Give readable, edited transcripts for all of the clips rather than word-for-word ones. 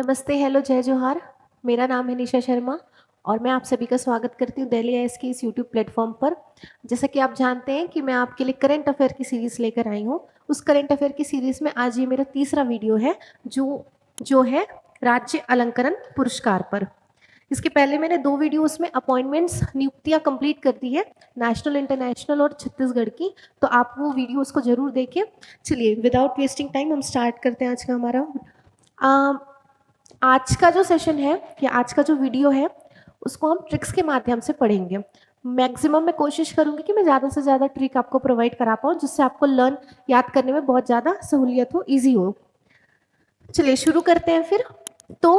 नमस्ते, हेलो, जय जोहार। मेरा नाम है निशा शर्मा और मैं आप सभी का स्वागत करती हूँ दिल्ली आईएएस के इस यूट्यूब प्लेटफॉर्म पर। जैसा कि आप जानते हैं कि मैं आपके लिए करंट अफेयर की सीरीज़ लेकर आई हूँ। उस करंट अफेयर की सीरीज़ में आज ये मेरा तीसरा वीडियो है जो है राज्य अलंकरण पुरस्कार पर। इसके पहले मैंने 2 वीडियो उसमें अपॉइंटमेंट्स नियुक्तियां कंप्लीट कर दी है, नेशनल, इंटरनेशनल और छत्तीसगढ़ की, तो आप वो वीडियो उसको जरूर देखें। चलिए विदाउट वेस्टिंग टाइम हम स्टार्ट करते हैं आज का हमारा आज का जो सेशन है या आज का जो वीडियो है उसको हम ट्रिक्स के माध्यम से पढ़ेंगे। मैक्सिमम मैं कोशिश करूंगी कि मैं ज़्यादा से ज़्यादा ट्रिक आपको प्रोवाइड करा पाऊँ जिससे आपको लर्न याद करने में बहुत ज़्यादा सहूलियत हो, ईजी हो। चलिए शुरू करते हैं फिर। तो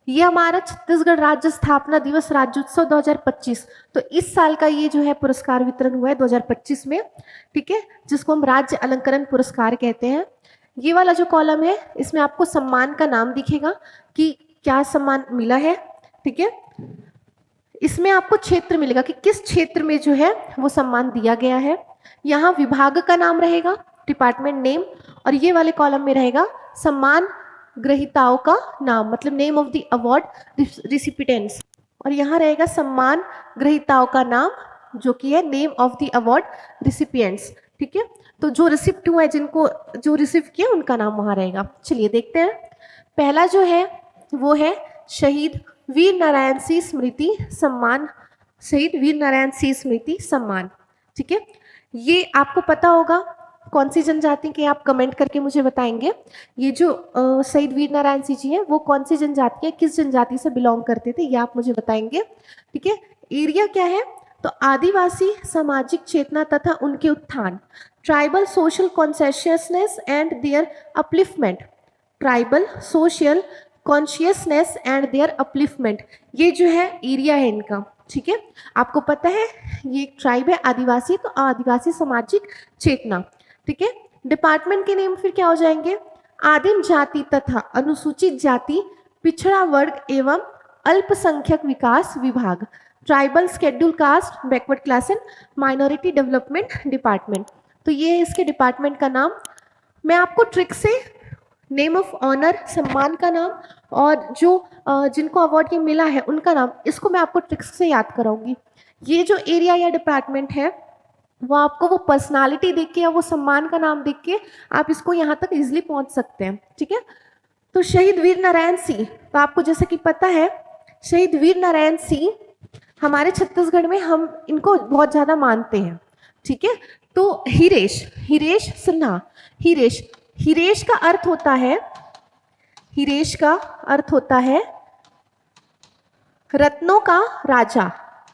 ये हमारा छत्तीसगढ़ राज्य स्थापना दिवस राज्योत्सव 2025, तो इस साल का ये जो है पुरस्कार वितरण हुआ है 2025 में, ठीक है, जिसको हम राज्य अलंकरण पुरस्कार कहते हैं। ये वाला जो कॉलम है इसमें आपको सम्मान का नाम दिखेगा कि क्या सम्मान मिला है, ठीक है। इसमें आपको क्षेत्र मिलेगा कि किस क्षेत्र में जो है वो सम्मान दिया गया है। यहाँ विभाग का नाम रहेगा, डिपार्टमेंट नेम, और ये वाले कॉलम में रहेगा सम्मान ग्रहीताओं का नाम, मतलब नेम ऑफ द अवार्ड रिसिपिटेंट्स, और यहाँ रहेगा सम्मान ग्रहीताओं का नाम जो कि है नेम ऑफ द अवार्ड रिसिपिएंट्स, ठीक है। तो जो रिसिप्ट हुआ है, जिनको जो रिसीव किया उनका नाम वहाँ रहेगा। चलिए देखते हैं। पहला जो है वो है शहीद वीर नारायण सिंह स्मृति सम्मान, शहीद वीर नारायण सिंह स्मृति सम्मान, ठीक है। ये आपको पता होगा कौन सी जनजाति के, आप कमेंट करके मुझे बताएंगे। ये जो शहीद वीर नारायण सिंह जी हैं वो कौन सी जनजाति है, किस जनजाति से बिलोंग करते थे, ये आप मुझे बताएंगे, ठीक है। एरिया क्या है, तो आदिवासी सामाजिक चेतना तथा उनके उत्थान, tribal social consciousness and their upliftment, tribal social consciousness and their upliftment, ये जो है एरिया है इनका, ठीक है। आपको पता है ये एक ट्राइब है आदिवासी, तो आदिवासी सामाजिक चेतना, ठीक है। डिपार्टमेंट के नेम फिर क्या हो जाएंगे, आदिम जाति तथा अनुसूचित जाति पिछड़ा वर्ग एवं अल्पसंख्यक विकास विभाग, tribal schedule caste backward class and minority development department. तो ये है इसके डिपार्टमेंट का नाम। मैं आपको ट्रिक से नेम ऑफ ऑनर, सम्मान का नाम, और जो जिनको अवार्ड ये मिला है उनका नाम, इसको मैं आपको ट्रिक्स से याद कराऊंगी। ये जो एरिया या डिपार्टमेंट है वो आपको वो पर्सनालिटी देख के या वो सम्मान का नाम देख के आप इसको यहाँ तक इजिली पहुँच सकते हैं, ठीक है। तो शहीद वीर नारायण सिंह, तो आपको जैसे कि पता है शहीद वीर नारायण सिंह हमारे छत्तीसगढ़ में हम इनको बहुत ज़्यादा मानते हैं, ठीक है। तो हिरेश सिन्हा, हिरेश का अर्थ होता है, हिरेश का अर्थ होता है रत्नों का राजा,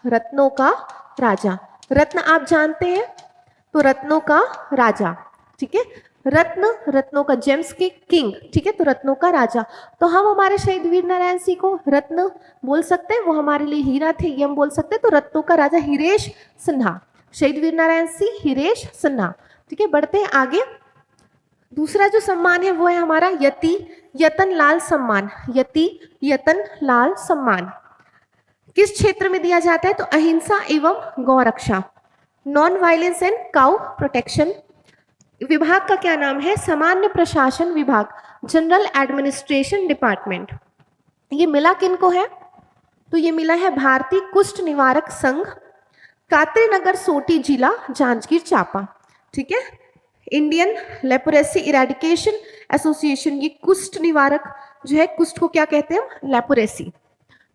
रत्नों का राजा, रत्न आप जानते हैं, तो रत्नों का राजा, ठीक है। रत्नों का, जेम्स के किंग, ठीक है, तो रत्नों का राजा। तो हम हमारे शहीद वीर नारायण सिंह को रत्न बोल सकते हैं, वो हमारे लिए हीरा थे, ये हम बोल सकते हैं। तो रत्नों का राजा हिरेश सिन्हा, शहीद वीर नारायण सिंह हिरेश सिन्हा, ठीक है। बढ़ते हैं आगे। दूसरा जो सम्मान है वो है हमारा यतन लाल सम्मान, यतन लाल सम्मान। किस क्षेत्र में दिया जाता है, तो अहिंसा एवं गौ रक्षा, non violence and cow protection. विभाग का क्या नाम है, सामान्य प्रशासन विभाग, जनरल एडमिनिस्ट्रेशन डिपार्टमेंट। ये मिला किनको है, तो ये मिला है भारतीय कुष्ठ निवारक संघ, कात्रीनगर सोटी जिला, जांजगीर चांपा, ठीक है। इंडियन लेप्रोसी इरेडिकेशन एसोसिएशन, ये कुष्ठ निवारक जो है, कुष्ठ को क्या कहते हैं हम, लेप्रोसी।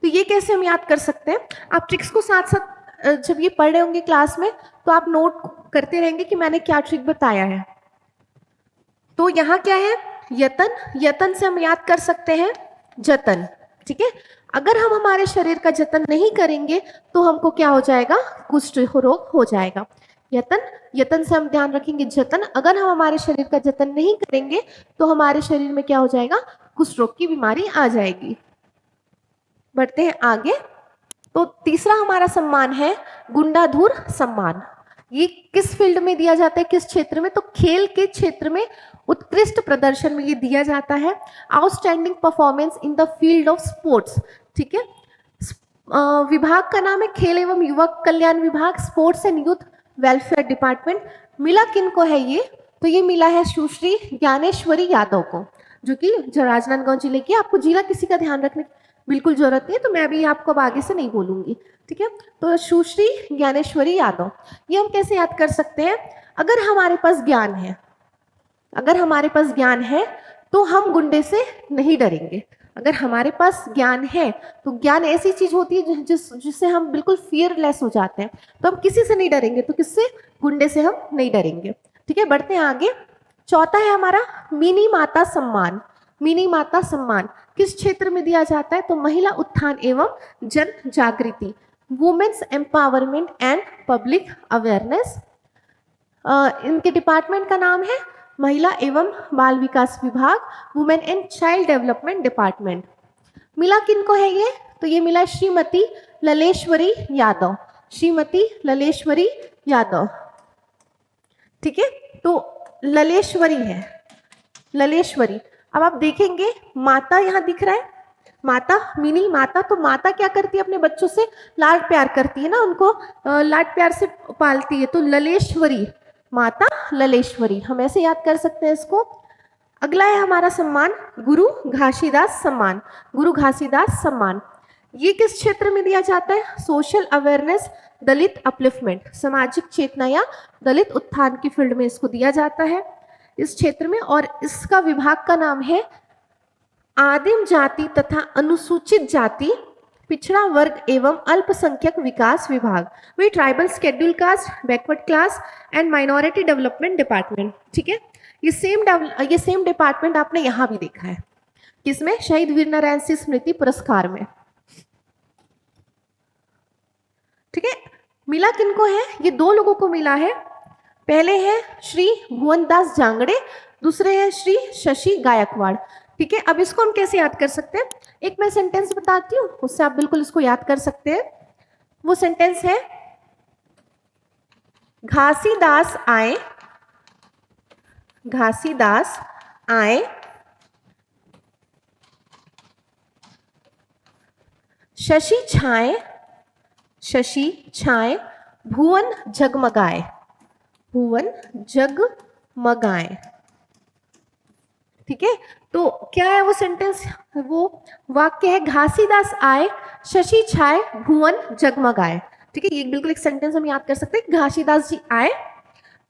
तो ये कैसे हम याद कर सकते हैं, आप ट्रिक्स को साथ साथ जब ये पढ़ रहे होंगे क्लास में तो आप नोट करते रहेंगे कि मैंने क्या ट्रिक बताया है। तो यहाँ क्या है, यतन से हम याद कर सकते हैं जतन, ठीक है। अगर हम हमारे शरीर का जतन नहीं करेंगे तो हमको क्या हो जाएगा, कुष्ठ रोग हो जाएगा। यतन से हम ध्यान रखेंगे जतन, अगर हम हमारे शरीर का जतन नहीं करेंगे तो हमारे शरीर में क्या हो जाएगा, कुष्ठ रोग की बीमारी आ जाएगी। बढ़ते हैं आगे। तो तीसरा हमारा सम्मान है गुंडाधुर सम्मान। ये किस फील्ड में दिया जाता है, किस क्षेत्र में, तो खेल के क्षेत्र में उत्कृष्ट प्रदर्शन में ये दिया जाता है, outstanding performance in the field of sports, ठीक है। विभाग का नाम है खेल एवं युवक कल्याण विभाग, sports and youth welfare department. मिला किनको है ये, तो ये मिला है सुश्री ज्ञानेश्वरी यादव को, जो कि राजनांदगांव जिले की। आपको जिला किसी का ध्यान रखने की बिल्कुल जरूरत नहीं है, तो मैं अभी आपको अब आगे से नहीं बोलूंगी, ठीक है। तो सुश्री ज्ञानेश्वरी यादव, ये हम कैसे याद कर सकते हैं? अगर हमारे पास ज्ञान है, अगर हमारे पास ज्ञान है तो हम गुंडे से नहीं डरेंगे। अगर हमारे पास ज्ञान है तो ज्ञान ऐसी चीज होती है जिससे हम बिल्कुल फियरलेस हो जाते हैं, तो हम किसी से नहीं डरेंगे, तो किससे? गुंडे से हम नहीं डरेंगे, ठीक है। बढ़ते हैं आगे। चौथा है हमारा मिनी माता सम्मान। मिनी माता सम्मान किस क्षेत्र में दिया जाता है? तो महिला उत्थान एवं जन जागृति, women's empowerment and public awareness. इनके डिपार्टमेंट का नाम है महिला एवं बाल विकास विभाग, women and child development department. मिला किनको है ये? तो ये मिला श्रीमती ललेश्वरी यादव, श्रीमती ललेश्वरी यादव, ठीक है। तो ललेश्वरी है, ललेश्वरी। अब आप देखेंगे माता यहाँ दिख रहा है, माता, मिनी माता। तो माता क्या करती है? अपने बच्चों से लाड प्यार करती है ना, उनको लाड प्यार से पालती है। तो ललेश्वरी, माता ललेश्वरी, हम ऐसे याद कर सकते हैं इसको। अगला है हमारा सम्मान गुरु घासीदास सम्मान। गुरु घासीदास सम्मान ये किस क्षेत्र में दिया जाता है? सोशल अवेयरनेस, दलित अपलिफ्टमेंट, सामाजिक चेतना या दलित उत्थान की फील्ड में इसको दिया जाता है, इस क्षेत्र में। और इसका विभाग का नाम है आदिम जाति तथा अनुसूचित जाति, पिछड़ा वर्ग एवं अल्पसंख्यक विकास विभाग, वही tribal schedule caste, backward class and minority development department, ठीक है। ये सेम डिपार्टमेंट आपने यहाँ भी देखा है, किसमें? शहीद वीर नारायण सिंह स्मृति पुरस्कार में, ठीक है। मिला किनको है? ये दो लोगों को मिला है। पहले है श्री भुवनदास जांगड़े, दूसरे है श्री शशि गायकवाड़, ठीक है। अब इसको हम कैसे याद कर सकते हैं? एक मैं सेंटेंस बताती हूँ, उससे आप बिल्कुल इसको याद कर सकते हैं। वो सेंटेंस है घासीदास आए, घासीदास आए, शशि छाए, शशि छाए, भुवन जगमगाए, भुवन जगमगाए, ठीक है। तो क्या है वो सेंटेंस? वो वाक्य है घासीदास आए, शशि छाए, भुवन जगमगाए, ठीक है। ये बिल्कुल एक सेंटेंस हम याद कर सकते हैं। घासीदास जी आए,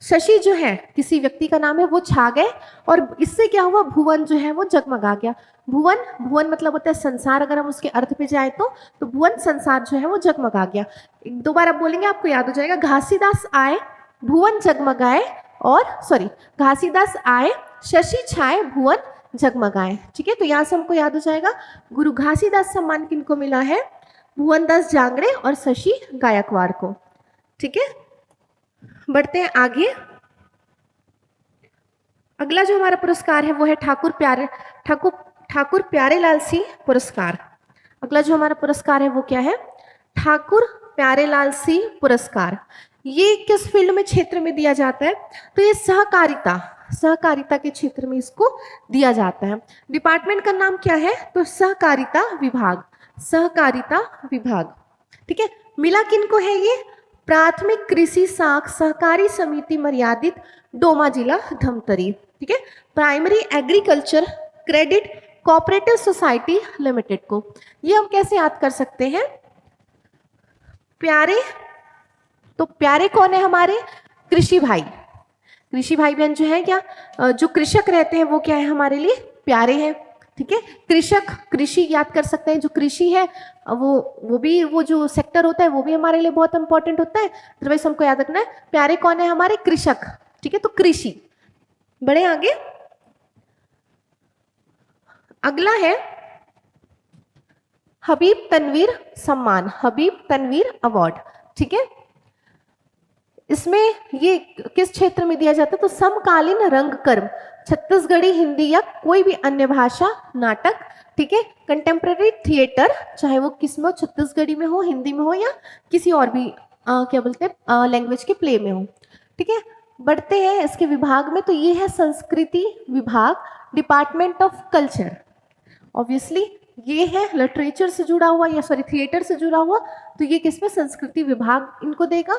शशि जो है किसी व्यक्ति का नाम है, वो छा गए, और इससे क्या हुआ? भुवन जो है वो जगमगा गया। भुवन, भुवन मतलब होता है संसार, अगर हम उसके अर्थ पे जाए तो भुवन संसार जो है वो जगमगा गया। एक दो बार आप बोलेंगे आपको याद हो जाएगा। घासीदास आए, भुवन जगमगाए, और सॉरी, घासीदास आए, शशि छाए, भुवन जगमगाए, ठीक है। तो यहाँ से हमको याद हो जाएगा गुरु घासीदास सम्मान किनको मिला है? भुवनदास जांगड़े और शशि गायकवाड़ को, ठीक है। बढ़ते हैं आगे। अगला जो हमारा पुरस्कार है वो है ठाकुर प्यारेलाल सिंह पुरस्कार। अगला जो हमारा पुरस्कार है वो क्या है? ठाकुर प्यारेलाल सिंह पुरस्कार। ये किस फील्ड में, क्षेत्र में दिया जाता है? तो ये सहकारिता, सहकारिता के क्षेत्र में इसको दिया जाता है। डिपार्टमेंट का नाम क्या है? तो सहकारिता विभाग, सहकारिता विभाग, ठीक है। मिला किनको है ये? प्राथमिक कृषि साख सहकारी समिति मर्यादित, डोमा जिला धमतरी, ठीक है। Primary agriculture credit cooperative society limited को। ये हम कैसे याद कर सकते हैं? प्यारे, तो प्यारे कौन है हमारे? कृषि भाई, कृषि भाई बहन जो है, क्या जो कृषक रहते हैं वो क्या है हमारे लिए? प्यारे हैं, ठीक है। कृषक, कृषि याद कर सकते हैं। जो कृषि है वो भी, वो जो सेक्टर होता है वो भी हमारे लिए बहुत इंपॉर्टेंट होता है, अदरवाइज हमको याद रखना है। प्यारे कौन है हमारे? कृषक, ठीक है। तो कृषि। बढ़े आगे। अगला है हबीब तनवीर सम्मान, हबीब तनवीर अवार्ड, ठीक है। इसमें ये किस क्षेत्र में दिया जाता है? तो समकालीन रंगकर्म, छत्तीसगढ़ी, हिंदी या कोई भी अन्य भाषा नाटक, ठीक है। कंटेम्प्रेरी थिएटर, चाहे वो किस में हो, छत्तीसगढ़ी में हो, हिंदी में हो, या किसी और भी क्या बोलते हैं लैंग्वेज के प्ले में हो, ठीक है। बढ़ते हैं इसके विभाग में। तो ये है संस्कृति विभाग, डिपार्टमेंट ऑफ कल्चर। ऑब्वियसली ये है लिटरेचर से जुड़ा हुआ, या सॉरी थिएटर से जुड़ा हुआ, तो ये किसमें? संस्कृति विभाग इनको देगा।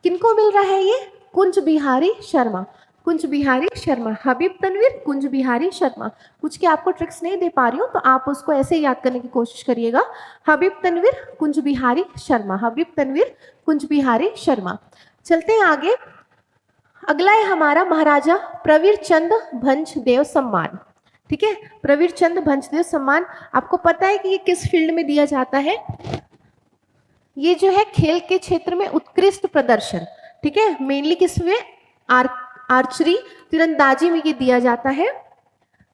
किनको मिल रहा है ये? कुंज बिहारी शर्मा। कुंज बिहारी शर्मा। हबीब तनवीर कुंज बिहारी शर्मा। कुछ के आपको ट्रिक्स नहीं दे पा रही हूँ तो आप उसको ऐसे ही याद करने की कोशिश करिएगा। हबीब तनवीर कुंज बिहारी शर्मा। हबीब तनवीर कुंज बिहारी शर्मा। चलते हैं आगे। अगला है हमारा महाराजा प्रवीर चंद भंजदेव सम्मान। ठीक है, प्रवीर चंद भंजदेव सम्मान आपको पता है कि ये किस फील्ड में दिया जाता है? ये जो है खेल के क्षेत्र में उत्कृष्ट प्रदर्शन। ठीक है, मेनली किसमें? आर्चरी, तीरंदाजी में ये दिया जाता है।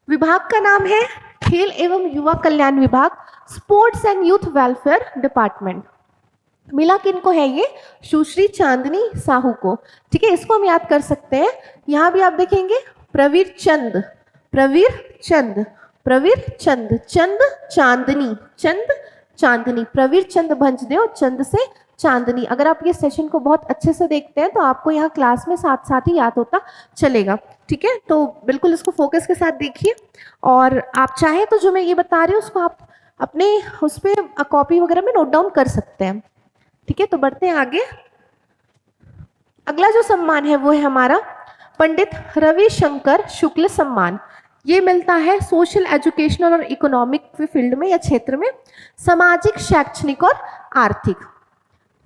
विभाग का नाम है खेल एवं युवा कल्याण विभाग, sports and youth welfare department. मिला किनको है ये? सुश्री चांदनी साहू को। ठीक है, इसको हम याद कर सकते हैं। यहाँ भी आप देखेंगे प्रवीर चंद, प्रवीर चंद, प्रवीर चंद, चंद चांदनी, चंद चांदनी, प्रवीर चंद भंजदेव, चंद से चांदनी। अगर आप ये सेशन को बहुत अच्छे से देखते हैं तो आपको यहाँ क्लास में साथ साथ ही याद होता चलेगा। ठीक है, तो बिल्कुल इसको फोकस के साथ देखिए और आप चाहें तो जो मैं ये बता रही हूँ उसको आप अपने उस पर कॉपी वगैरह में नोट डाउन कर सकते हैं। ठीक है, तो बढ़ते हैं आगे। अगला जो सम्मान है वो है हमारा पंडित रविशंकर शुक्ल सम्मान। ये मिलता है सोशल, एजुकेशनल और इकोनॉमिक फील्ड में या क्षेत्र में, सामाजिक, शैक्षणिक और आर्थिक।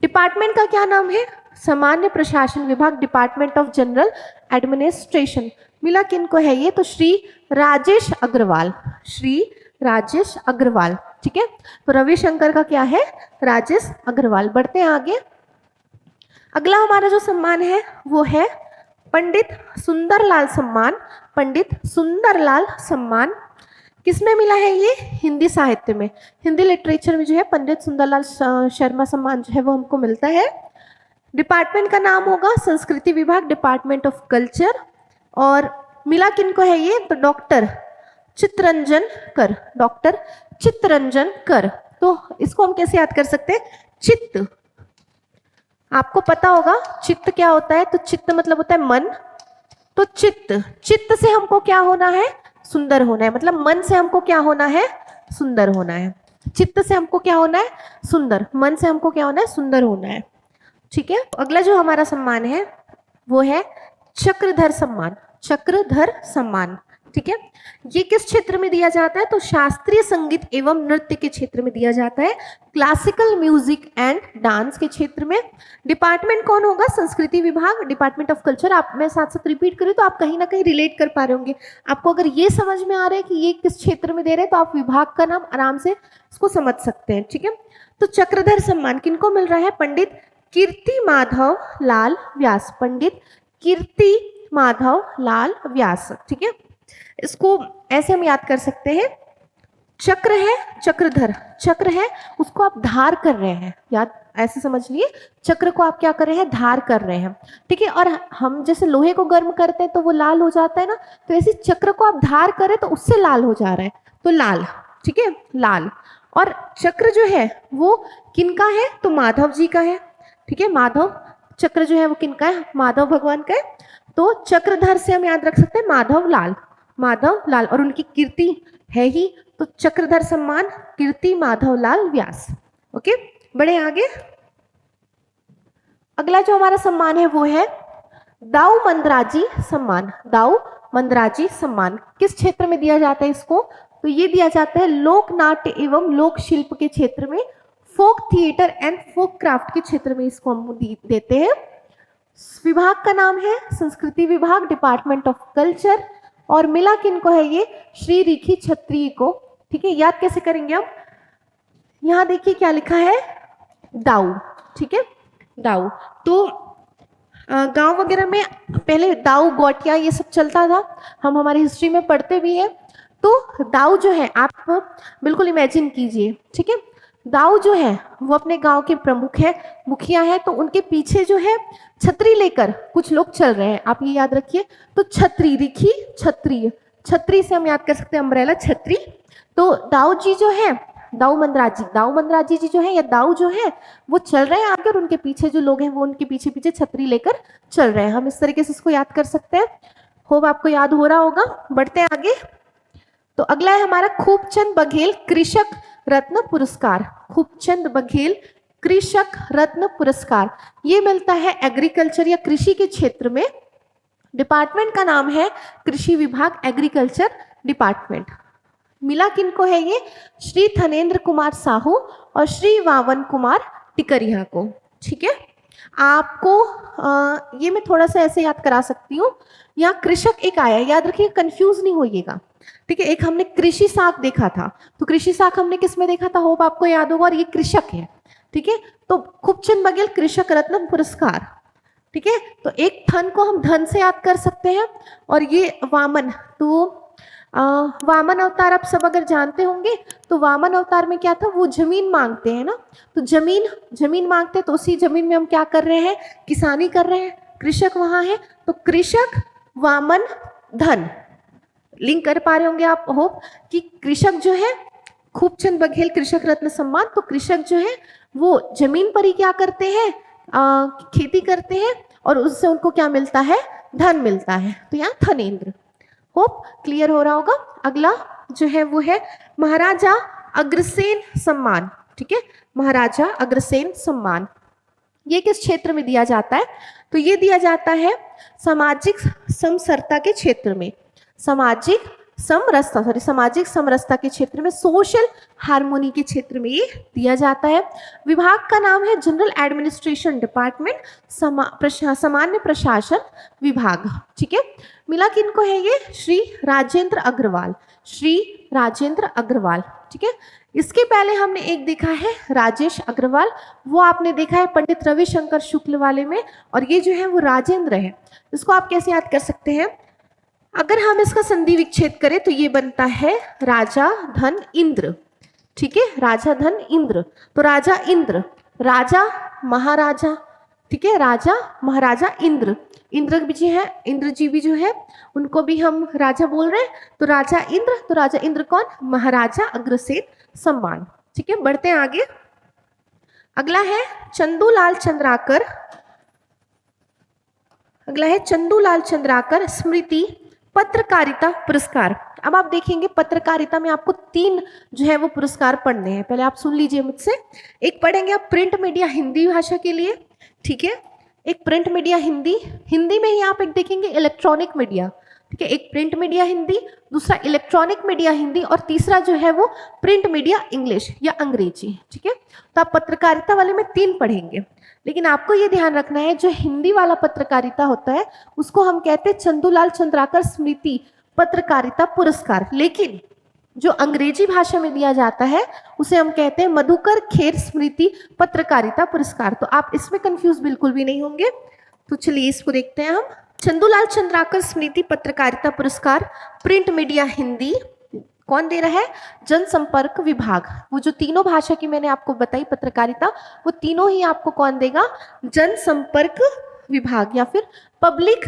डिपार्टमेंट का क्या नाम है? सामान्य प्रशासन विभाग, डिपार्टमेंट ऑफ जनरल एडमिनिस्ट्रेशन। मिला किनको है ये? तो श्री राजेश अग्रवाल, श्री राजेश अग्रवाल। ठीक है, तो रविशंकर का क्या है? राजेश अग्रवाल। बढ़ते हैं आगे। अगला हमारा जो सम्मान है वो है पंडित सुंदरलाल सम्मान। पंडित सुंदरलाल सम्मान किसमें मिला है ये? हिंदी साहित्य में, हिंदी लिटरेचर में जो है पंडित सुंदरलाल शर्मा सम्मान जो है वो हमको मिलता है। डिपार्टमेंट का नाम होगा संस्कृति विभाग, डिपार्टमेंट ऑफ कल्चर। और मिला किनको है ये? तो डॉक्टर चित्तरंजन कर, डॉक्टर चित्तरंजन कर। तो इसको हम कैसे याद कर सकते हैं? चित्त, आपको पता होगा चित्त क्या होता है? तो चित्त मतलब होता है मन। तो चित्त, चित्त से हमको क्या होना है? सुंदर होना है। मतलब मन से हमको क्या होना है? सुंदर होना है। चित्त से हमको क्या होना है? सुंदर। मन से हमको क्या होना है? सुंदर होना है। ठीक है, अगला जो हमारा सम्मान है वो है चक्रधर सम्मान। चक्रधर सम्मान, ठीक है, ये किस क्षेत्र में दिया जाता है? तो शास्त्रीय संगीत एवं नृत्य के क्षेत्र में दिया जाता है, क्लासिकल म्यूजिक एंड डांस के क्षेत्र में। डिपार्टमेंट कौन होगा? संस्कृति विभाग, डिपार्टमेंट ऑफ कल्चर। आप मैं साथ साथ रिपीट करूँ तो आप कहीं ना कहीं रिलेट कर पा रहे होंगे। आपको अगर ये समझ में आ रहा है कि ये किस क्षेत्र में दे रहे हैं तो आप विभाग का नाम आराम से इसको समझ सकते हैं। ठीक है, तो चक्रधर सम्मान किनको मिल रहा है? पंडित कीर्ति माधव लाल व्यास। पंडित कीर्ति माधव लाल व्यास। ठीक है, इसको ऐसे हम याद कर सकते हैं। चक्र है, चक्रधर चक्र है, उसको आप धार कर रहे हैं, याद ऐसे समझ लिए। चक्र को आप क्या कर रहे हैं? धार कर रहे हैं। ठीक है, और हम जैसे लोहे को गर्म करते हैं तो वो लाल हो जाता है ना, तो ऐसे चक्र को आप धार करें तो उससे लाल हो जा रहा है, तो लाल। ठीक है, लाल। और चक्र जो है वो किनका है? तो माधव जी का है। ठीक है, माधव चक्र जो है वो किनका है? माधव भगवान का है। तो चक्रधर से हम याद रख सकते हैं माधव लाल, माधव लाल। और उनकी कीर्ति है ही, तो चक्रधर सम्मान कीर्ति माधव लाल व्यास। ओके, बढ़े आगे। अगला जो हमारा सम्मान है वो है दाऊ मंदराजी सम्मान। दाऊ मंदराजी सम्मान किस क्षेत्र में दिया जाता है इसको? तो ये दिया जाता है लोक नाट्य एवं लोक शिल्प के क्षेत्र में, folk theatre and folk craft के क्षेत्र में इसको हम देते हैं। विभाग का नाम है संस्कृति विभाग, डिपार्टमेंट ऑफ कल्चर। और मिला किनको है ये? श्री रिखी छत्री को। ठीक है, याद कैसे करेंगे हम? यहाँ देखिए क्या लिखा है? दाऊ। ठीक है, दाऊ। तो गांव वगैरह में पहले दाऊ गोटिया ये सब चलता था, हम हमारी हिस्ट्री में पढ़ते भी हैं। तो दाऊ जो है आप बिल्कुल इमेजिन कीजिए। ठीक है, दाऊ जो है वो अपने गांव के प्रमुख है, मुखिया है, तो उनके पीछे जो है छतरी लेकर कुछ लोग चल रहे हैं, आप ये याद रखिए। तो छतरी, रिखी छतरी, छतरी से हम याद कर सकते हैं अम्ब्रेला, छतरी। तो दाऊ जी जो है, दाऊ मंदराजी जी जो है या दाऊ जो है वो चल रहे हैं आगे, और उनके पीछे जो लोग हैं वो उनके पीछे पीछे छतरी लेकर चल रहे हैं। हम इस तरीके से इसको याद कर सकते हैं। होप आपको याद हो रहा होगा। बढ़ते हैं आगे। तो अगला है हमारा खूबचंद बघेल कृषक रत्न पुरस्कार। खूबचंद बघेल कृषक रत्न पुरस्कार ये मिलता है एग्रीकल्चर या कृषि के क्षेत्र में, डिपार्टमेंट का नाम है कृषि विभाग, एग्रीकल्चर डिपार्टमेंट। मिला किनको है ये? श्री थनेंद्र कुमार साहू और श्री वावन कुमार टिकरिया को। ठीक है, आपको ये मैं थोड़ा सा ऐसे याद करा सकती हूँ। यहाँ कृषक एक आया, याद रखिए, कंफ्यूज नहीं होइएगा। ठीक है, एक हमने कृषि साख देखा था, तो कृषि साख हमने किस में देखा था, होप आपको याद होगा, और ये कृषक है। ठीक है, तो खूबचंद बघेल कृषक रत्न पुरस्कार। ठीक है, तो एक थन को हम धन से याद कर सकते हैं, और ये वामन, तो वामन अवतार आप सब अगर जानते होंगे, तो वामन अवतार में क्या था, वो जमीन मांगते हैं ना, तो जमीन मांगते हैं, तो उसी जमीन में हम क्या कर रहे हैं, किसानी कर रहे हैं। कृषक वहां है, तो कृषक वामन धन, लिंक कर पा रहे होंगे आप होप कि कृषक जो है खूबचंद बघेल कृषक रत्न सम्मान, तो कृषक जो है वो जमीन पर ही क्या करते हैं, खेती करते हैं, और उससे उनको क्या मिलता है, धन मिलता है। तो यहाँ थनेंद्र, होप क्लियर हो रहा होगा। अगला जो है वो है महाराजा अग्रसेन सम्मान। ठीक है, महाराजा अग्रसेन सम्मान ये किस क्षेत्र में दिया जाता है, तो ये दिया जाता है सामाजिक समरसता के क्षेत्र में, सामाजिक समरसता के क्षेत्र में, सोशल हार्मोनी के क्षेत्र में ये दिया जाता है। विभाग का नाम है जनरल एडमिनिस्ट्रेशन डिपार्टमेंट, सामान्य प्रशासन विभाग। ठीक है, मिला किनको है ये, श्री राजेंद्र अग्रवाल, श्री राजेंद्र अग्रवाल। ठीक है, इसके पहले हमने एक देखा है राजेश अग्रवाल, वो आपने देखा है पंडित रविशंकर शुक्ल वाले में, और ये जो है वो राजेंद्र है। इसको आप कैसे याद कर सकते हैं, अगर हम इसका संधि विच्छेद करें तो ये बनता है राजा धन इंद्र। ठीक है, राजा धन इंद्र, तो राजा इंद्र, राजा महाराजा। ठीक है, राजा महाराजा इंद्र, इंद्र भी जी है, इंद्र जी भी जो है उनको भी हम राजा बोल रहे हैं, तो राजा इंद्र, तो राजा इंद्र कौन, महाराजा अग्रसेन सम्मान। ठीक है, बढ़ते हैं आगे। अगला है चंदूलाल चंद्राकर, अगला है चंदूलाल चंद्राकर स्मृति पत्रकारिता पुरस्कार। अब आप देखेंगे पत्रकारिता में आपको 3 जो है वो पुरस्कार पढ़ने हैं, पहले आप सुन लीजिए मुझसे। एक पढ़ेंगे आप प्रिंट मीडिया हिंदी भाषा के लिए, ठीक है, एक प्रिंट मीडिया हिंदी, हिंदी में ही आप एक देखेंगे इलेक्ट्रॉनिक मीडिया। ठीक है, एक प्रिंट मीडिया हिंदी, दूसरा इलेक्ट्रॉनिक मीडिया हिंदी, और तीसरा जो है वो प्रिंट मीडिया इंग्लिश या अंग्रेजी। ठीक है, तो आप पत्रकारिता वाले में 3 पढ़ेंगे, लेकिन आपको ये ध्यान रखना है जो हिंदी वाला पत्रकारिता होता है उसको हम कहते हैं चंदूलाल चंद्राकर स्मृति पत्रकारिता पुरस्कार, लेकिन जो अंग्रेजी भाषा में दिया जाता है उसे हम कहते हैं मधुकर खेर स्मृति पत्रकारिता पुरस्कार। तो आप इसमें कंफ्यूज बिल्कुल भी नहीं होंगे। तो चलिए इसको देखते हैं हम। चंदूलाल चंद्राकर स्मृति पत्रकारिता पुरस्कार प्रिंट मीडिया हिंदी कौन दे रहा है, जनसंपर्क विभाग। वो जो तीनों भाषा की मैंने आपको बताई पत्रकारिता, वो तीनों ही आपको कौन देगा, जनसंपर्क विभाग या फिर public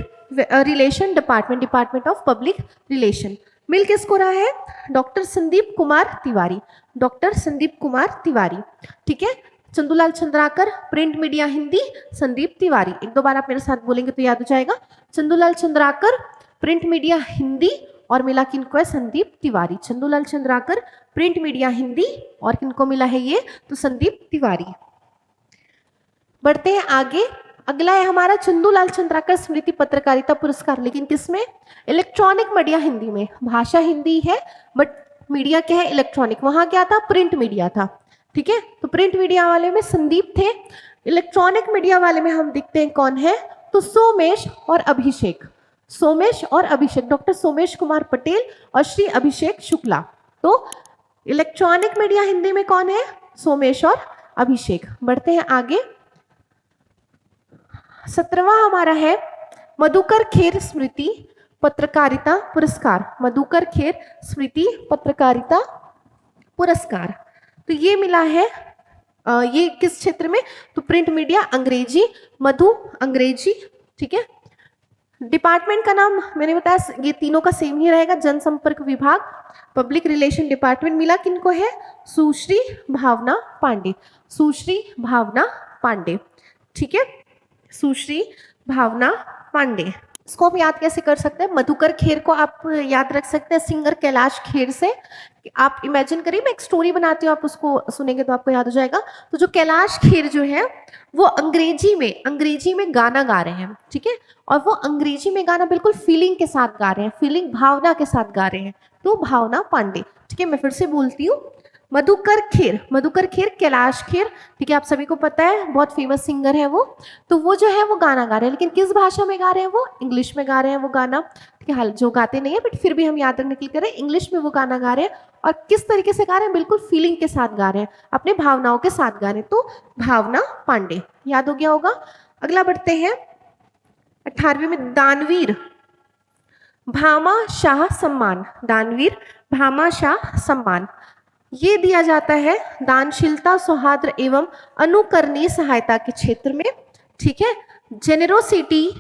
relation department, department of public relation. मिल किसको रहा है, डॉक्टर संदीप कुमार तिवारी, डॉक्टर संदीप कुमार तिवारी। ठीक है, चंदूलाल चंद्राकर प्रिंट मीडिया हिंदी संदीप तिवारी, एक दो बार आप मेरे साथ बोलेंगे तो याद हो जाएगा। चंदूलाल चंद्राकर प्रिंट मीडिया हिंदी और मिला किनको है, संदीप तिवारी। चंदूलाल चंद्राकर प्रिंट मीडिया हिंदी और किनको मिला है ये, तो संदीप तिवारी। बढ़ते हैं आगे। अगला है हमारा चंदूलाल चंद्राकर स्मृति पत्रकारिता पुरस्कार, लेकिन किसमें, इलेक्ट्रॉनिक मीडिया हिंदी में। भाषा हिंदी है बट मीडिया क्या है, इलेक्ट्रॉनिक। वहां क्या था, प्रिंट मीडिया था। ठीक है, तो प्रिंट मीडिया वाले में संदीप थे, इलेक्ट्रॉनिक मीडिया वाले में हम देखते हैं कौन है, तो सोमेश और अभिषेक, सोमेश और अभिषेक, डॉक्टर सोमेश कुमार पटेल और श्री अभिषेक शुक्ला। तो इलेक्ट्रॉनिक मीडिया हिंदी में कौन है, सोमेश और अभिषेक। बढ़ते हैं आगे। 17वां हमारा है मधुकर खेर स्मृति पत्रकारिता पुरस्कार, मधुकर खेर स्मृति पत्रकारिता पुरस्कार। तो ये मिला है ये किस क्षेत्र में, तो प्रिंट मीडिया अंग्रेजी, मधु अंग्रेजी। ठीक है, डिपार्टमेंट का नाम मैंने बताया ये तीनों का सेम ही रहेगा, जनसंपर्क विभाग, पब्लिक रिलेशन डिपार्टमेंट। मिला किनको है, सुश्री भावना पांडे, सुश्री भावना पांडे। ठीक है, सुश्री भावना पांडे। इसको हम याद कैसे कर सकते हैं? मधुकर खेर को आप याद रख सकते हैं सिंगर कैलाश खेर से। आप इमेजिन करिए, मैं एक स्टोरी बनाती हूँ, आप उसको सुनेंगे तो आपको याद हो जाएगा। तो जो कैलाश खेर जो है वो अंग्रेजी में गाना गा रहे हैं, ठीक है, और वो अंग्रेजी में गाना बिल्कुल फीलिंग के साथ गा रहे हैं, फीलिंग भावना के साथ गा रहे हैं। तो भावना पांडे, ठीक है, मैं फिर से बोलती हूँ, मधुकर खेर कैलाश खेर, ठीक है, आप सभी को पता है, बहुत फेमस सिंगर है वो। तो वो जो है वो गाना गा रहे हैं, लेकिन किस भाषा में गा रहे हैं? वो इंग्लिश में गा रहे हैं वो गाना, ठीक है। हाल जो गाते नहीं है बट फिर भी हम याद रखने के लिए कर रहे हैं, इंग्लिश में वो गाना गा रहे हैं। और किस तरीके से गा रहे हैं? बिल्कुल फीलिंग के साथ गा रहे हैं, अपने भावनाओं के साथ गा रहे हैं। तो भावना पांडे याद हो गया होगा। अगला बढ़ते हैं 18वीं में, दानवीर भामा शाह सम्मान, दानवीर भामा शाह सम्मान, ये दिया जाता है दानशीलता, सौहार्द एवं अनुकरणीय सहायता के क्षेत्र में, ठीक है। जेनेरोसिटी,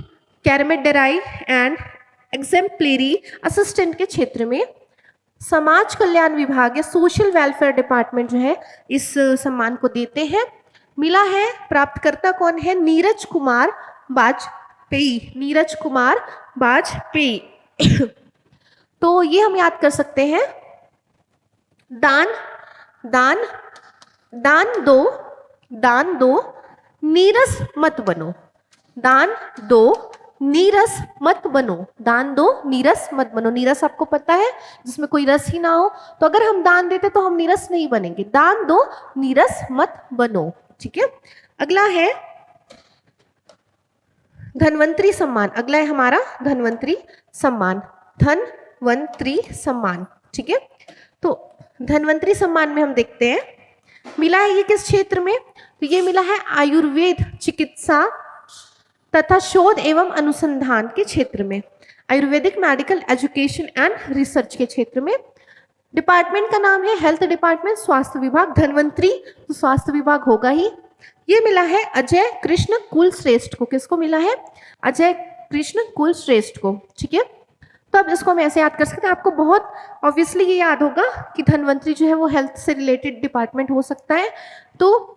कैरमेडराई एंड एग्जेम्पलरी असिस्टेंट के क्षेत्र में। समाज कल्याण विभाग या सोशल वेलफेयर डिपार्टमेंट जो है इस सम्मान को देते हैं। मिला है, प्राप्तकर्ता कौन है? नीरज कुमार बाजपेयी। तो ये हम याद कर सकते हैं, दान दो नीरस मत बनो, दान दो नीरस मत बनो। नीरस आपको पता है, जिसमें कोई रस ही ना हो। तो अगर हम दान देते तो हम नीरस नहीं बनेंगे, दान दो नीरस मत बनो, ठीक है। अगला है धनवंतरी सम्मान, अगला है हमारा धनवंतरी सम्मान, ठीक है। तो धनवंतरी सम्मान में हम देखते हैं, मिला है ये किस क्षेत्र में? तो ये मिला है आयुर्वेद चिकित्सा तथा शोध एवं अनुसंधान के क्षेत्र में, Ayurvedic medical education and research के क्षेत्र में। डिपार्टमेंट का नाम है हेल्थ डिपार्टमेंट, स्वास्थ्य विभाग। धनवंतरी तो स्वास्थ्य विभाग होगा ही। ये मिला है अजय कृष्ण कुलश्रेष्ठ को। किसको मिला है? अजय कृष्ण कुलश्रेष्ठ को, ठीक है। तो अब इसको हम ऐसे याद कर सकते हैं, आपको बहुत ऑब्वियसली ये याद होगा कि धनवंतरी जो है वो हेल्थ से रिलेटेड डिपार्टमेंट हो सकता है। तो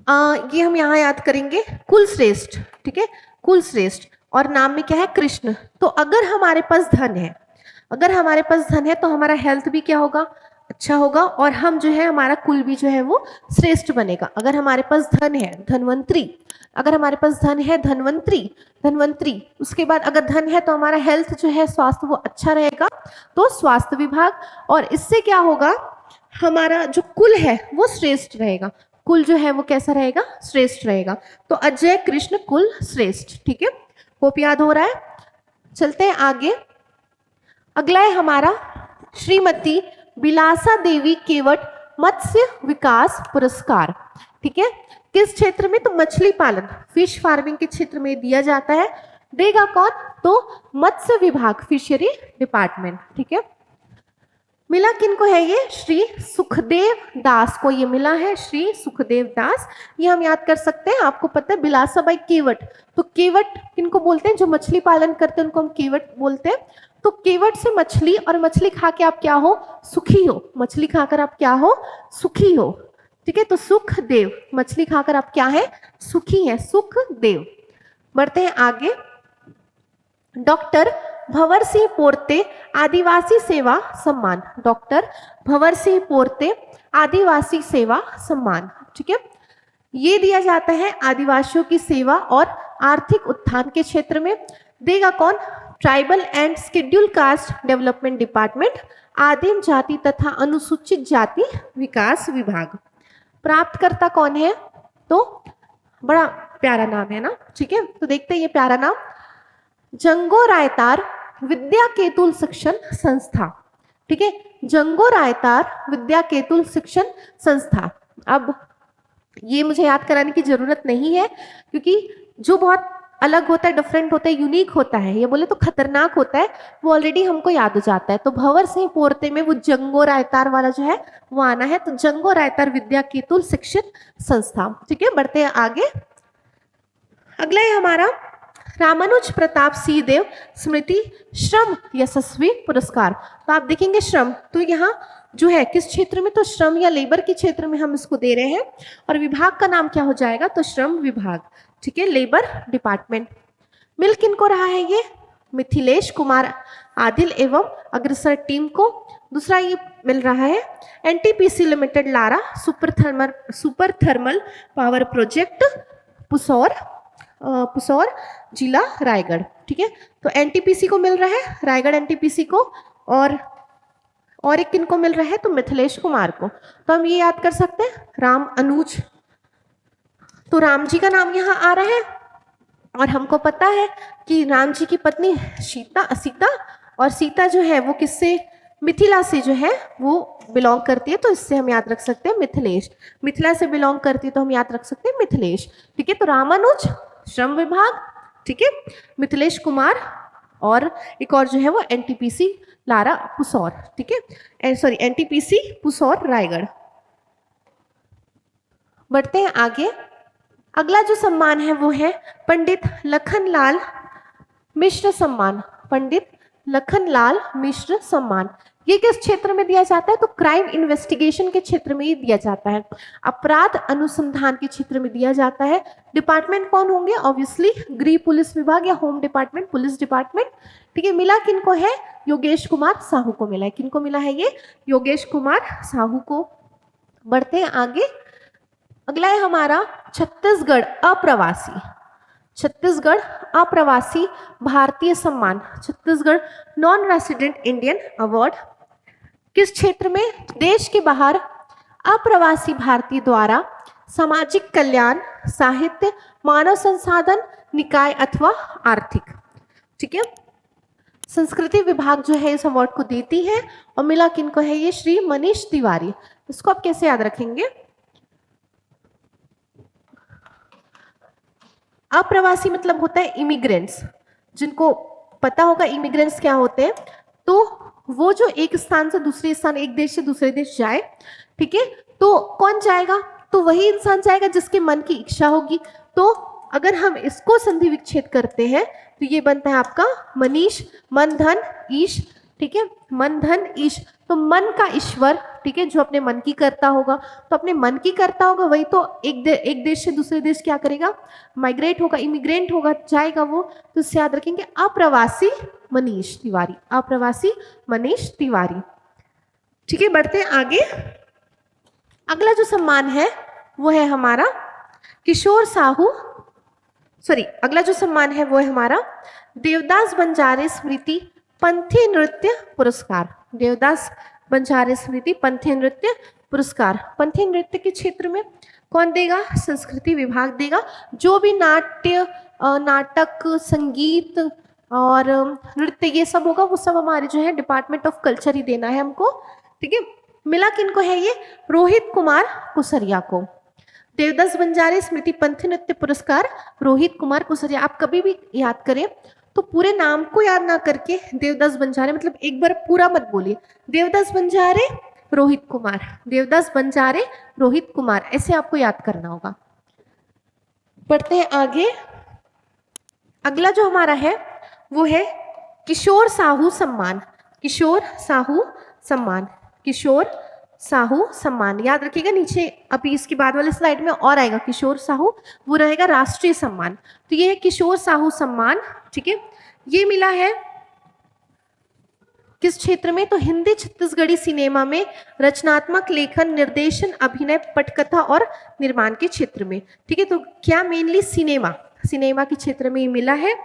ये हम यहाँ याद करेंगे कुलश्रेष्ठ, ठीक है, कुलश्रेष्ठ, और नाम में क्या है? कृष्ण। तो अगर हमारे पास धन है तो हमारा हेल्थ भी क्या होगा? अच्छा होगा, और हम जो है हमारा कुल भी जो है वो श्रेष्ठ बनेगा। अगर हमारे पास धन है, धनवंतरी, अगर हमारे पास धन है, धनवंतरी, उसके बाद अगर धन है तो हमारा हेल्थ जो है, स्वास्थ्य वो अच्छा रहेगा, तो स्वास्थ्य विभाग। और इससे क्या होगा? हमारा जो कुल है वो श्रेष्ठ रहेगा, कुल जो है वो कैसा रहेगा? श्रेष्ठ रहेगा। तो अजय कृष्ण कुल श्रेष्ठ, ठीक है, होप याद हो रहा है। चलते हैं आगे। अगला है हमारा श्रीमती बिलासा देवी केवट मत्स्य विकास पुरस्कार, ठीक है। किस क्षेत्र में? तो मछली पालन, फिश फार्मिंग के क्षेत्र में दिया जाता है। देगा कौन? तो मत्स्य विभाग, फिशरी डिपार्टमेंट, ठीक है। मिला किनको है ये? श्री सुखदेव दास को ये मिला है, श्री सुखदेव दास। ये हम याद कर सकते हैं, आपको पता है बिलासाबाई केवट। तो केवट किनको बोलते हैं? जो मछली पालन करते हैं उनको हम केवट बोलते हैं। तो केवट से मछली, और मछली खा के आप क्या हो? सुखी हो, मछली खाकर आप क्या हो? सुखी हो, ठीक है। तो सुखदेव, मछली खाकर आप क्या है? सुखी है, सुखदेव। बढ़ते हैं आगे। डॉक्टर भंवर सिंह पोर्ते आदिवासी सेवा सम्मान, डॉक्टर भंवर सिंह पोर्ते आदिवासी सेवा सम्मान, ठीक है। ये दिया जाता है आदिवासियों की सेवा और आर्थिक उत्थान के क्षेत्र में। देगा कौन? Tribal and schedule caste development department, आदिम जाति तथा अनुसूचित जाति विकास विभाग। प्राप्तकर्ता कौन है? तो बड़ा प्यारा नाम है ना, ठीक है। तो देखते हैं ये प्यारा नाम, जंगो रायतार विद्या केतुल शिक्षण संस्था, ठीक है, जंगो रायतार विद्या केतुल शिक्षण संस्था। अब ये मुझे याद कराने की जरूरत नहीं है, क्योंकि जो बहुत अलग होता है, डिफरेंट होता है, यूनिक होता है, ये बोले तो खतरनाक होता है, वो ऑलरेडी हमको याद हो जाता है। तो भंवर सिंह पोर्ते में वो जंगो रायतार वाला जो है वो आना है। तो जंगो रायतार विद्या केतुल शिक्षण संस्था, ठीक है। बढ़ते हैं आगे। अगला है हमारा रामानुज प्रताप सिंह देव स्मृति श्रम यशस्वी पुरस्कार। तो आप देखेंगे श्रम, तो यहाँ जो है किस क्षेत्र में? तो श्रम या लेबर के क्षेत्र में हम इसको दे रहे हैं, और विभाग का नाम क्या हो जाएगा? तो श्रम विभाग, ठीक है, लेबर डिपार्टमेंट। मिल किनको रहा है ये? मिथिलेश कुमार आदिल एवं अग्रसर टीम को। दूसरा ये मिल रहा है NTPC limited Lara super thermal power project Pusaur जिला रायगढ़। ठीक है, तो एनटीपीसी को मिल रहा है, रायगढ़ एनटीपीसी को, और एक किनको मिल रहा है? तो मिथिलेश कुमार को। तो हम ये याद कर सकते हैं राम अनुज, तो राम जी का नाम यहाँ आ रहा है, और हमको पता है कि राम जी की पत्नी सीता और सीता जो है वो किससे, मिथिला से जो है वो बिलोंग करती है, तो इससे हम याद रख सकते हैं मिथिलेश। मिथिला से बिलोंग करती है तो हम याद रख सकते हैं मिथिलेश। ठीक है, तो रामानुज श्रम विभाग, ठीक है, मिथिलेश कुमार, और एक और जो है वो एनटीपीसी लारा पुसौर। ठीक है, सॉरी एनटीपीसी पुसौर रायगढ़। बढ़ते हैं आगे। अगला जो सम्मान है वो है पंडित लखनलाल मिश्र सम्मान। पंडित लखनलाल मिश्र सम्मान ये किस क्षेत्र में दिया जाता है? तो क्राइम इन्वेस्टिगेशन के क्षेत्र में ही दिया जाता है, अपराध अनुसंधान के क्षेत्र में दिया जाता है। डिपार्टमेंट कौन होंगे? ऑब्वियसली गृह पुलिस विभाग या होम डिपार्टमेंट, पुलिस डिपार्टमेंट। ठीक है, मिला किनको है? योगेश कुमार साहू को मिला है। किनको मिला है ये? योगेश कुमार साहू को। बढ़ते हैं आगे। अगला है हमारा छत्तीसगढ़ अप्रवासी, छत्तीसगढ़ अप्रवासी भारतीय सम्मान, Chhattisgarh non resident Indian award. किस क्षेत्र में? देश के बाहर अप्रवासी भारतीय द्वारा सामाजिक कल्याण, साहित्य, मानव संसाधन, निकाय अथवा आर्थिक। ठीक है, संस्कृति विभाग जो है इस अवार्ड को देती है, और मिला किनको है? ये श्री मनीष तिवारी। इसको आप कैसे याद रखेंगे? अप्रवासी मतलब होता है इमिग्रेंट्स, जिनको पता होगा इमिग्रेंट्स क्या होते हैं, तो वो जो एक स्थान से दूसरे स्थान, एक देश से दूसरे देश जाए। ठीक है, तो कौन जाएगा? तो वही इंसान जाएगा जिसके मन की इच्छा होगी। तो अगर हम इसको संधि विच्छेद करते हैं तो ये बनता है आपका मनीष, मन धन ईश। ठीक है, मन धन ईश, तो मन का ईश्वर। ठीक है, जो अपने मन की करता होगा, तो अपने मन की करता होगा वही तो एक देश से दूसरे देश क्या करेगा? माइग्रेट होगा, इमिग्रेंट होगा, जाएगा वो। तो इससे याद रखेंगे अप्रवासी मनीष तिवारी, अप्रवासी मनीष तिवारी। ठीक है, बढ़ते हैं आगे। अगला जो सम्मान है वो है हमारा किशोर साहू, सॉरी अगला जो सम्मान है वो है हमारा देवदास बंजारे स्मृति पंथी नृत्य पुरस्कार। देवदास बंजारे स्मृति पंथी नृत्य पुरस्कार। पंथी नृत्य के क्षेत्र में कौन देगा? संस्कृति विभाग देगा। जो भी नाट्य, नाटक, संगीत और नृत्य ये सब होगा वो सब हमारे जो है डिपार्टमेंट ऑफ कल्चर ही देना है हमको। ठीक है, मिला किनको है ये? रोहित कुमार कुसरिया को। देवदास बंजारे स्मृति पंथी नृत्य पुरस्कार रोहित कुमार कुसरिया। आप कभी भी याद करें तो पूरे नाम को याद ना करके देवदास बंजारे मतलब एक बार पूरा मत बोलिए, देवदास बंजारे रोहित कुमार, देवदास बंजारे रोहित कुमार, ऐसे आपको याद करना होगा। बढ़ते हैं आगे। अगला जो हमारा है वो है किशोर साहू सम्मान। किशोर साहू सम्मान, किशोर साहू सम्मान याद रखिएगा। नीचे अभी इसके बाद वाले स्लाइड में और आएगा किशोर साहू, वो रहेगा राष्ट्रीय सम्मान। तो ये है किशोर साहू सम्मान। ठीक है, ये मिला है किस क्षेत्र में? तो हिंदी छत्तीसगढ़ी सिनेमा में रचनात्मक लेखन, निर्देशन, अभिनय, पटकथा और निर्माण के क्षेत्र में। ठीक है, तो क्या मेनली सिनेमा के क्षेत्र में ये मिला है।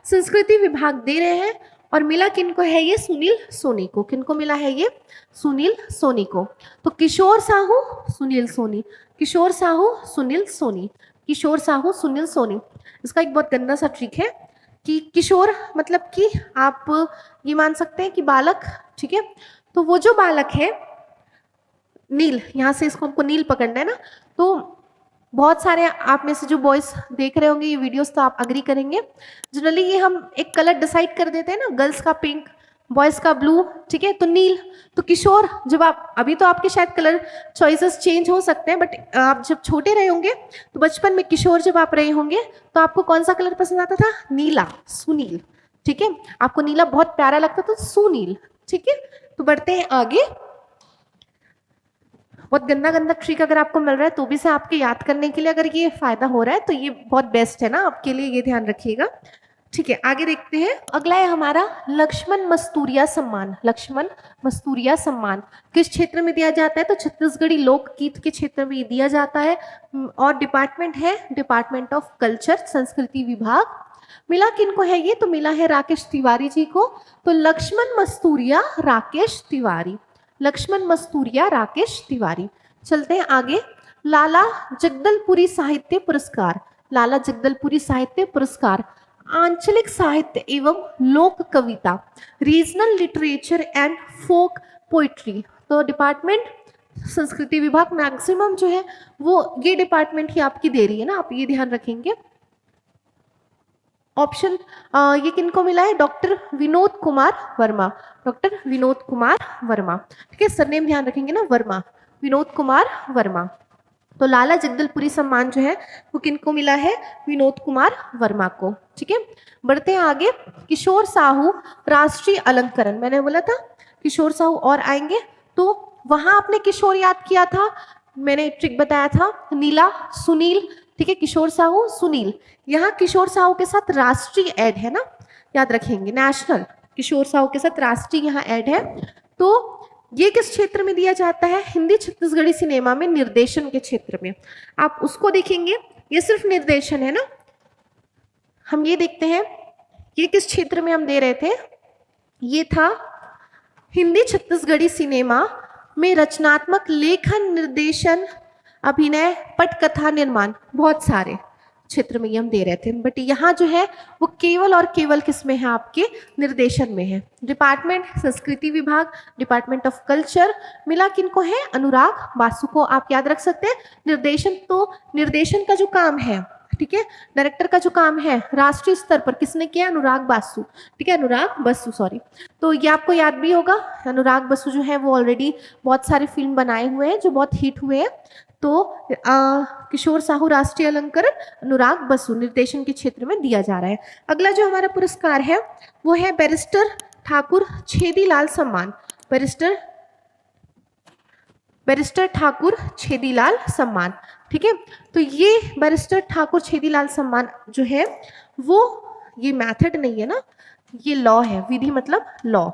संस्कृति विभाग दे रहे हैं, और मिला किनको है ये? सुनील सोनी को। किनको मिला है ये? सुनील सोनी को। तो किशोर साहू सुनील सोनी, किशोर साहू सुनील सोनी, किशोर साहू सुनील सोनी। इसका एक बहुत गंदा सा ट्रिक है कि किशोर मतलब कि आप ये मान सकते हैं कि बालक। ठीक है, तो वो जो बालक है नील, यहाँ से इसको हमको नील पकड़ना है ना। तो बहुत सारे आप में से जो बॉयज देख रहे होंगे ये वीडियोस तो आप अग्री करेंगे, जनरली ये हम एक कलर डिसाइड कर देते हैं ना, गर्ल्स का पिंक, बॉयज का ब्लू। ठीक है, तो नील। तो किशोर, जब आप अभी तो आपके शायद कलर चॉइसेस चेंज हो सकते हैं, बट आप जब छोटे रहे होंगे तो बचपन में किशोर जब आप रहे होंगे तो आपको कौन सा कलर पसंद आता था? नीला, सुनील। ठीक है, आपको नीला बहुत प्यारा लगता था, सुनील। ठीक है, तो बढ़ते हैं आगे। बहुत गंदा गंदा ट्रिक अगर आपको मिल रहा है तो भी से आपके याद करने के लिए अगर ये फायदा हो रहा है तो ये बहुत बेस्ट है ना आपके लिए, ये ध्यान रखिएगा। ठीक है, आगे देखते हैं। अगला है हमारा लक्ष्मण मस्तूरिया सम्मान। लक्ष्मण मस्तूरिया सम्मान किस क्षेत्र में दिया जाता है? तो छत्तीसगढ़ी लोकगीत के क्षेत्र में दिया जाता है। और डिपार्टमेंट है डिपार्टमेंट ऑफ कल्चर, संस्कृति विभाग। मिला किनको है ये? तो मिला है राकेश तिवारी जी को। तो लक्ष्मण मस्तूरिया राकेश तिवारी, लक्ष्मण मस्तूरिया राकेश तिवारी। चलते हैं आगे। लाला जगदलपुरी साहित्य पुरस्कार। लाला जगदलपुरी साहित्य पुरस्कार आंचलिक साहित्य एवं लोक कविता, regional literature and folk poetry. तो डिपार्टमेंट संस्कृति विभाग मैक्सिमम जो है वो ये डिपार्टमेंट ही आपकी दे रही है ना, आप ये ध्यान रखेंगे। ऑप्शन ये किनको मिला है? Doctor Vinod Kumar Verma, doctor Vinod Kumar Verma. ठीक है, सरनेम ध्यान रखेंगे ना, वर्मा, विनोद कुमार वर्मा। तो लाला जगदलपुरी सम्मान जो है वो किनको मिला है? विनोद कुमार वर्मा को। ठीक है, बढ़ते हैं आगे। किशोर साहू राष्ट्रीय अलंकरण, मैंने बोला था किशोर साहू और आएंगे, तो वहां आपने किशोर याद किया था, मैंने ट्रिक बताया था, नीला सुनील। ठीक है, किशोर साहू सुनील। यहाँ किशोर साहू के साथ राष्ट्रीय ऐड है ना, याद रखेंगे, नेशनल। किशोर साहू के साथ राष्ट्रीय यहाँ ऐड है। तो ये किस क्षेत्र में दिया जाता है? हिंदी छत्तीसगढ़ी सिनेमा में निर्देशन के क्षेत्र में। आप उसको देखेंगे, ये सिर्फ निर्देशन है ना। हम ये देखते हैं ये किस क्षेत्र में हम दे रहे थे? ये था हिंदी छत्तीसगढ़ी सिनेमा में रचनात्मक लेखन, निर्देशन, अभिनय, पटकथा निर्माण, बहुत सारे क्षेत्र में ये हम दे रहे थे। बट यहाँ जो है वो केवल और केवल किस में है? आपके निर्देशन में है। डिपार्टमेंट संस्कृति विभाग, डिपार्टमेंट ऑफ कल्चर। मिला किनको है? अनुराग बासु को। आप याद रख सकते हैं। निर्देशन, तो निर्देशन का जो काम है, ठीक है, डायरेक्टर का जो काम है राष्ट्रीय स्तर पर किसने किया? अनुराग बासु। ठीक है, अनुराग बसु, सॉरी। तो ये आपको याद भी होगा, अनुराग बसु जो है वो ऑलरेडी बहुत सारे फिल्म बनाए हुए हैं जो बहुत हिट हुए हैं। तो किशोर साहू राष्ट्रीय अलंकरण, अनुराग बसु निर्देशन के क्षेत्र में दिया जा रहा है। अगला जो हमारा पुरस्कार है वो है बैरिस्टर ठाकुर छेदीलाल सम्मान। बैरिस्टर ठाकुर छेदीलाल सम्मान। ठीक है, तो ये बैरिस्टर ठाकुर छेदीलाल सम्मान जो है वो, ये मेथड नहीं है ना, ये लॉ है। विधि मतलब लॉ,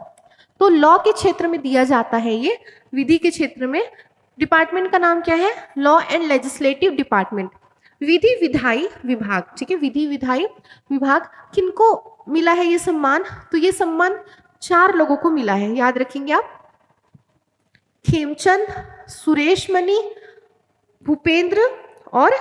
तो लॉ के क्षेत्र में दिया जाता है ये, विधि के क्षेत्र में। डिपार्टमेंट का नाम क्या है? लॉ एंड लेजिस्लेटिव डिपार्टमेंट, विधि विधायी विभाग। ठीक है, विधि विधायी विभाग। किनको मिला है ये सम्मान? तो ये सम्मान 4 लोगों को मिला है, याद रखेंगे आप। खेमचंद, सुरेश मणि, भूपेंद्र और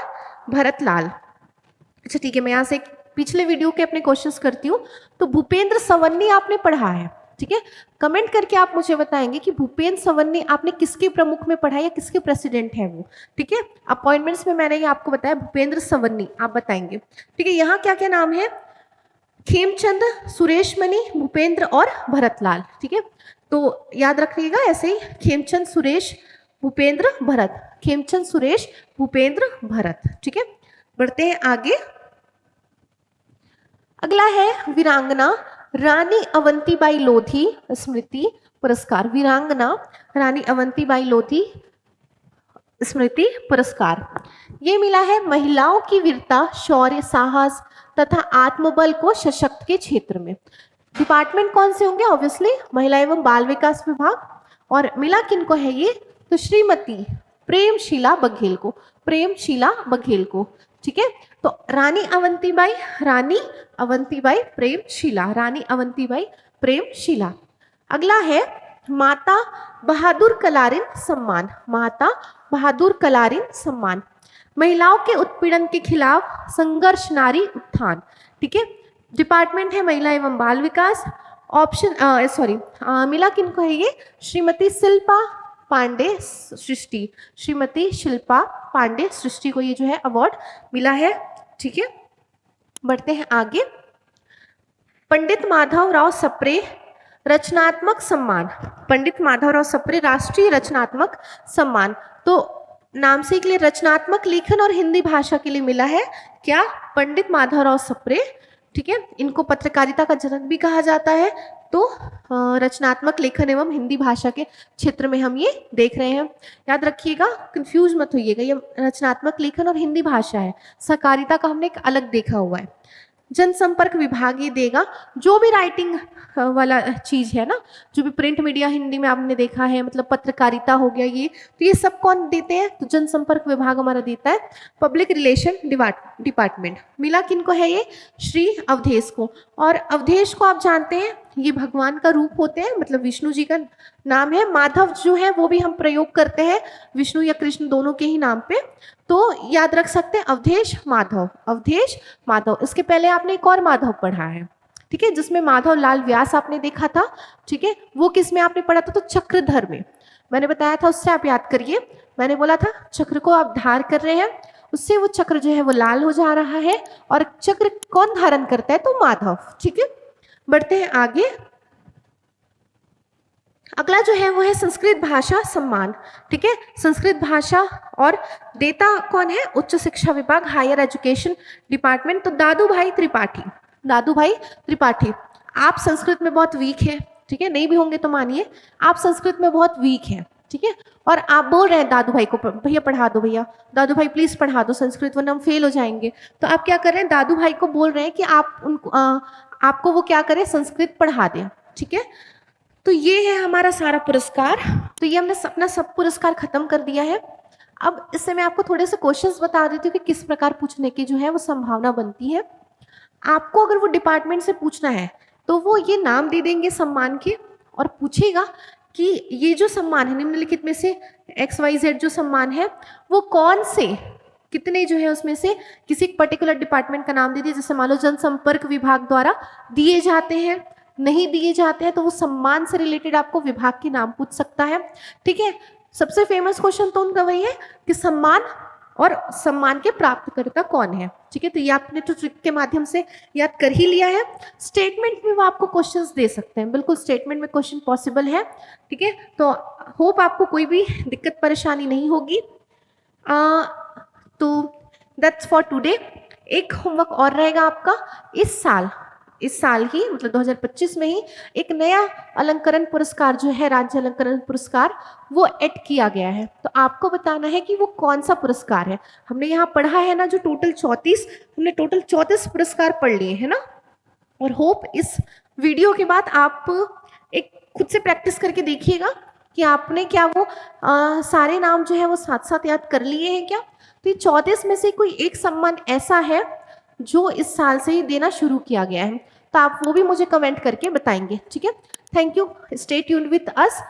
भरतलाल। अच्छा ठीक है, मैं यहाँ से पिछले वीडियो के अपने क्वेश्चंस करती हूँ। तो भूपेंद्र सवन्नी आपने पढ़ा है, ठीक है, कमेंट करके आप मुझे बताएंगे कि भूपेंद्र सवन्नी आपने किसके प्रमुख में पढ़ा या किसके प्रेसिडेंट है वो। ठीक है, अपॉइंटमेंट्स में मैंने ये आपको बताया भूपेंद्र सवन्नी, आप बताएंगे। ठीक है, यहाँ क्या क्या नाम है? खेमचंद, सुरेश मणि, भूपेंद्र और भरतलाल। ठीक है, तो याद रखिएगा ऐसे ही, खेमचंद, सुरेश, भूपेंद्र, भरत, खेमचंद, सुरेश, भूपेंद्र, भरत। ठीक है, बढ़ते हैं आगे। अगला है वीरांगना रानी अवंतीबाई लोधी स्मृति पुरस्कार। वीरांगना रानी अवंतीबाई लोधी स्मृति पुरस्कार ये मिला है महिलाओं की वीरता, शौर्य, साहस तथा आत्मबल को सशक्त के क्षेत्र में। डिपार्टमेंट कौन से होंगे? ऑब्वियसली महिला एवं बाल विकास विभाग। और मिला किनको है ये? तो श्रीमती प्रेमशीला बघेल को, प्रेमशीला बघेल को। ठीक है, तो रानी अवंतीबाई प्रेमशीला, रानी अवंतीबाई प्रेमशीला। अगला है माता बहादुर कलारिन सम्मान। माता बहादुर कलारिन सम्मान महिलाओं के उत्पीड़न के खिलाफ संघर्ष, नारी उत्थान। ठीक है, डिपार्टमेंट है महिला एवं बाल विकास। ऑप्शन मिला किनको है ये? श्रीमती शिल्पा पांडे सृष्टि, श्रीमती शिल्पा पांडे सृष्टि को ये जो है अवार्ड मिला है। ठीक है, बढ़ते हैं आगे। पंडित माधवराव सप्रे रचनात्मक सम्मान। पंडित माधवराव सप्रे राष्ट्रीय रचनात्मक सम्मान। तो नाम से के लिए रचनात्मक लेखन और हिंदी भाषा के लिए मिला है क्या? पंडित माधवराव सप्रे। ठीक है, इनको पत्रकारिता का जनक भी कहा जाता है। तो रचनात्मक लेखन एवं हिंदी भाषा के क्षेत्र में हम ये देख रहे हैं, याद रखिएगा, कंफ्यूज मत होइएगा, ये रचनात्मक लेखन और हिंदी भाषा है। सहकारिता का हमने एक अलग देखा हुआ है। जनसंपर्क विभाग ये देगा। जो भी राइटिंग वाला चीज है ना, जो भी प्रिंट मीडिया हिंदी में आपने देखा है, मतलब पत्रकारिता हो गया ये, तो ये सब कौन देते हैं? तो जनसंपर्क विभाग हमारा देता है। पब्लिक रिलेशन डिपार्टमेंट मिला किनको है? ये श्री अवधेश को। और अवधेश को आप जानते हैं ये भगवान का रूप होते हैं, मतलब विष्णु जी का नाम है। माधव जो है वो भी हम प्रयोग करते हैं विष्णु या कृष्ण दोनों के ही नाम पे, तो याद रख सकते हैं अवधेश माधव, अवधेश माधव। इसके पहले आपने एक और माधव पढ़ा है, ठीक है, जिसमें माधव लाल व्यास आपने देखा था, ठीक है। वो किस में आपने पढ़ा था? तो चक्रधर में मैंने बताया था, उससे आप याद करिए। मैंने बोला था चक्र को आप धार कर रहे हैं, उससे वो चक्र जो है वो लाल हो जा रहा है, और चक्र कौन धारण करता है? तो माधव, ठीक है। बढ़ते हैं आगे। अगला जो है वो है संस्कृत भाषा सम्मान, ठीक है। संस्कृत भाषा और देता कौन है? उच्च शिक्षा विभाग, हायर एजुकेशन डिपार्टमेंट। तो दादू भाई त्रिपाठी, दादू भाई त्रिपाठी। आप संस्कृत में बहुत वीक है, ठीक है, नहीं भी होंगे तो मानिए आप संस्कृत में बहुत वीक है, ठीक है। और आप बोल रहे हैं दादू भाई को, भैया पढ़ा दो, भैया दादू भाई प्लीज पढ़ा दो संस्कृत वरना हम फेल हो जाएंगे। तो आप क्या कर रहे हैं? दादू भाई को बोल रहे हैं कि आप उनको आपको वो क्या करें? संस्कृत पढ़ा दें, ठीक है। तो ये है हमारा सारा पुरस्कार। तो ये हमने अपना सब पुरस्कार खत्म कर दिया है। अब इससे मैं आपको थोड़े से क्वेश्चंस बता देती हूँ कि किस प्रकार पूछने की जो है वो संभावना बनती है। आपको अगर वो डिपार्टमेंट से पूछना है तो वो ये नाम दे देंगे सम्मान के, और पूछेगा कि ये जो सम्मान है निम्नलिखित में से XYZ जो सम्मान है वो कौन से, कितने जो है उसमें से किसी पर्टिकुलर डिपार्टमेंट का नाम दे दिए। जैसे मान लो जनसंपर्क विभाग द्वारा दिए जाते हैं, नहीं दिए जाते हैं, तो वो सम्मान से रिलेटेड आपको विभाग के नाम पूछ सकता है, ठीक है। सबसे फेमस क्वेश्चन तो उनका वही है कि सम्मान और सम्मान के प्राप्तकर्ता कौन है, ठीक है। तो ये आपने तो ट्रिक के माध्यम से याद कर ही लिया है। स्टेटमेंट में वो आपको क्वेश्चंस दे सकते हैं, बिल्कुल स्टेटमेंट में क्वेश्चन पॉसिबल है, ठीक है। तो होप आपको कोई भी दिक्कत परेशानी नहीं होगी। तो दैट्स फॉर टुडे। एक होमवर्क और रहेगा आपका, इस साल ही मतलब 2025 में ही एक नया अलंकरण पुरस्कार जो है, राज्य अलंकरण पुरस्कार, वो ऐड किया गया है। तो आपको बताना है कि वो कौन सा पुरस्कार है। हमने यहाँ पढ़ा है ना जो टोटल 34, हमने टोटल 34 पुरस्कार पढ़ लिए है ना। और होप इस वीडियो के बाद आप एक खुद से प्रैक्टिस करके देखिएगा कि आपने क्या वो सारे नाम जो है वो साथ साथ याद कर लिए हैं क्या। तो ये 34 में से कोई एक सम्मान ऐसा है जो इस साल से ही देना शुरू किया गया है, तो आप वो भी मुझे कमेंट करके बताएंगे, ठीक है। Thank you, stay tuned with us.